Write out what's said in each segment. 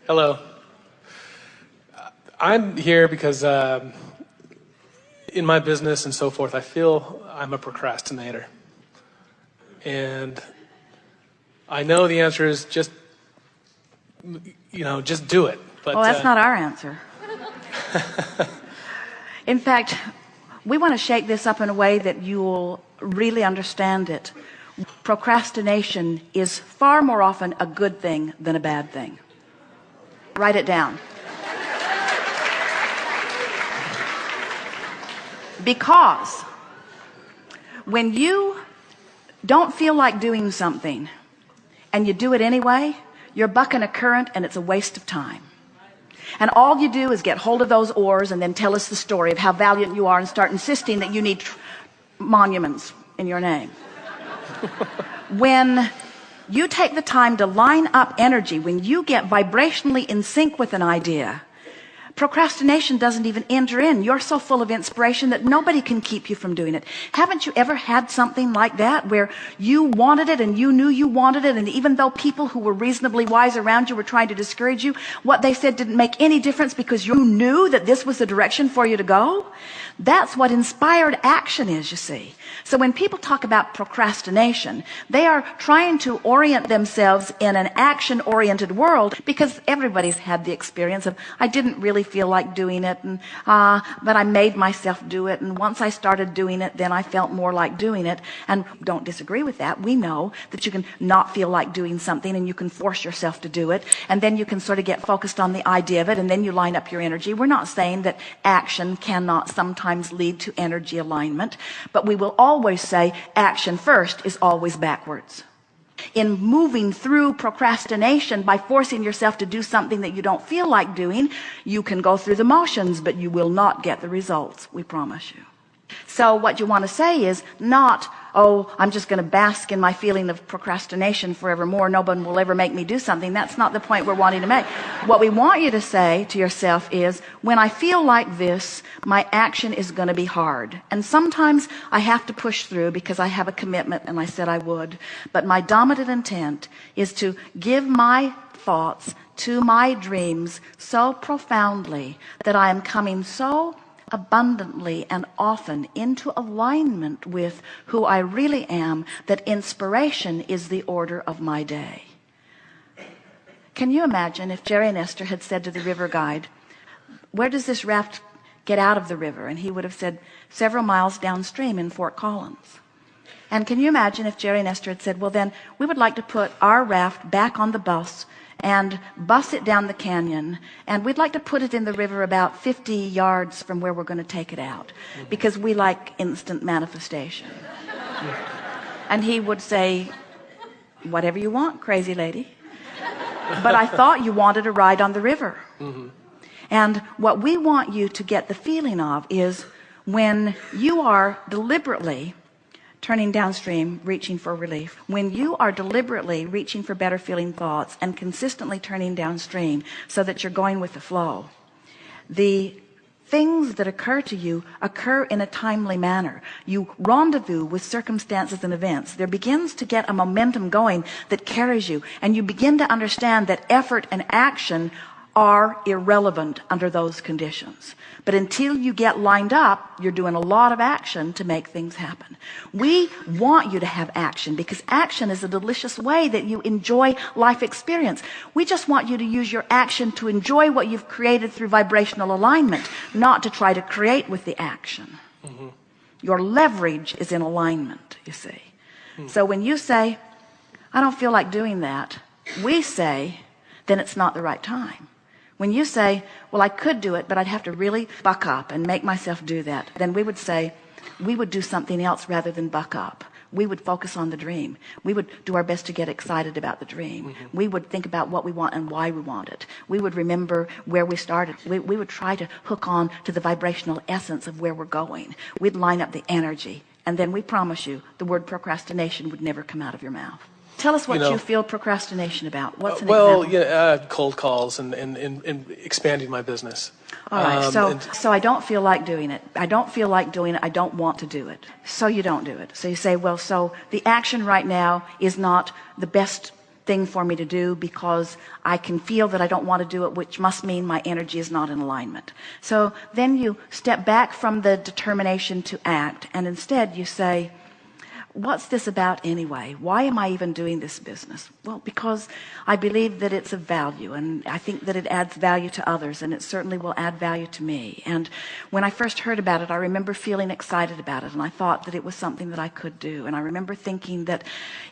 Hello. I'm here because in my business and so forth, I feel I'm a procrastinator. And I know the answer is just do it. But, well, that's not our answer. In fact, we want to shake this up in a way that you'll really understand it. Procrastination is far more often a good thing than a bad thing. Write it down. Because when you don't feel like doing something and you do it anyway, you're bucking a current and it's a waste of time. And all you do is get hold of those oars and then tell us the story of how valiant you are and start insisting that you need monuments in your name. When you take the time to line up energy, when you get vibrationally in sync with an idea, procrastination doesn't even enter in. You're so full of inspiration that nobody can keep you from doing it. Haven't you ever had something like that where you wanted it and you knew you wanted it, and even though people who were reasonably wise around you were trying to discourage you, what they said didn't make any difference because you knew that this was the direction for you to go? That's what inspired action is, you see. So when people talk about procrastination, they are trying to orient themselves in an action-oriented world, because everybody's had the experience of, I didn't really feel like doing it, and but I made myself do it, and once I started doing it, then I felt more like doing it. And don't disagree with that. We know that you can not feel like doing something and you can force yourself to do it, and then you can sort of get focused on the idea of it, and then you line up your energy. We're not saying that action cannot sometimes lead to energy alignment, but we will always say action first is always backwards. In moving through procrastination by forcing yourself to do something that you don't feel like doing, you can go through the motions, but you will not get the results, we promise you. So what you want to say is not, oh, I'm just going to bask in my feeling of procrastination forevermore. Nobody will ever make me do something. That's not the point we're wanting to make. What we want you to say to yourself is, when I feel like this, my action is going to be hard. And sometimes I have to push through because I have a commitment and I said I would. But my dominant intent is to give my thoughts to my dreams so profoundly that I am coming so abundantly and often into alignment with who I really am, that inspiration is the order of my day. Can you imagine if Jerry and Esther had said to the river guide, where does this raft get out of the river? And he would have said, several miles downstream in Fort Collins. And can you imagine if Jerry and Esther had said, well, then we would like to put our raft back on the bus and bus it down the canyon, and we'd like to put it in the river about 50 yards from where we're going to take it out, because we like instant manifestation. And he would say, whatever you want, crazy lady, but I thought you wanted a ride on the river. And what we want you to get the feeling of is, when you are deliberately turning downstream, reaching for relief, when you are deliberately reaching for better feeling thoughts and consistently turning downstream so that you're going with the flow, the things that occur to you occur in a timely manner. You rendezvous with circumstances and events. There begins to get a momentum going that carries you, and you begin to understand that effort and action are irrelevant under those conditions. But until you get lined up, you're doing a lot of action to make things happen. We want you to have action, because action is a delicious way that you enjoy life experience. We just want you to use your action to enjoy what you've created through vibrational alignment, not to try to create with the action. Your leverage is in alignment, you see. So when you say, I don't feel like doing that, we say, then it's not the right time. When you say, well, I could do it, but I'd have to really buck up and make myself do that, then we would say, we would do something else rather than buck up. We would focus on the dream. We would do our best to get excited about the dream. We would think about what we want and why we want it. We would remember where we started. We would try to hook on to the vibrational essence of where we're going. We'd line up the energy. And then we promise you, the word procrastination would never come out of your mouth. Tell us what you feel procrastination about. What's an example? Cold calls and expanding my business. All right, so I don't feel like doing it. I don't feel like doing it. I don't want to do it. So you don't do it. So you say, well, so the action right now is not the best thing for me to do because I can feel that I don't want to do it, which must mean my energy is not in alignment. So then you step back from the determination to act, and instead you say, what's this about anyway? Why am I even doing this business? Well, because I believe that it's of value, and I think that it adds value to others, and it certainly will add value to me. And when I first heard about it, I remember feeling excited about it, and I thought that it was something that I could do. And I remember thinking that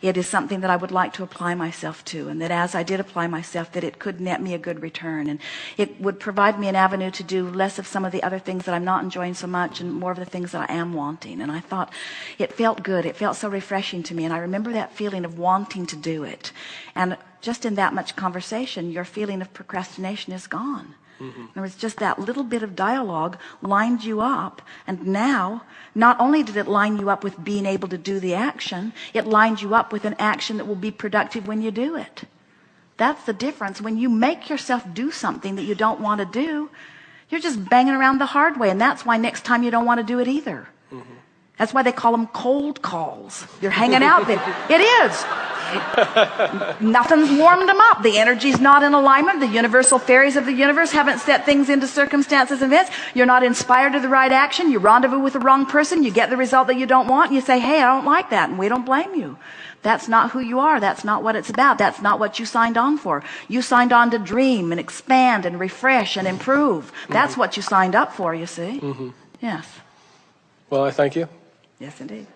it is something that I would like to apply myself to, and that as I did apply myself, that it could net me a good return, and it would provide me an avenue to do less of some of the other things that I'm not enjoying so much, and more of the things that I am wanting. And I thought it felt good. It felt so refreshing to me, and I remember that feeling of wanting to do it. And just in that much conversation, your feeling of procrastination is gone. Mm-hmm. There was just that little bit of dialogue lined you up, and now not only did it line you up with being able to do the action, it lined you up with an action that will be productive when you do it. That's the difference. When you make yourself do something that you don't want to do, you're just banging around the hard way, and that's why next time you don't want to do it either. Mm-hmm. That's why they call them cold calls. You're hanging out there. It is. Nothing's warmed them up. The energy's not in alignment. The universal fairies of the universe haven't set things into circumstances and events. You're not inspired to the right action. You rendezvous with the wrong person. You get the result that you don't want. And you say, hey, I don't like that. And we don't blame you. That's not who you are. That's not what it's about. That's not what you signed on for. You signed on to dream and expand and refresh and improve. That's what you signed up for, you see. Mm-hmm. Yes. Well, I thank you. Yes, indeed.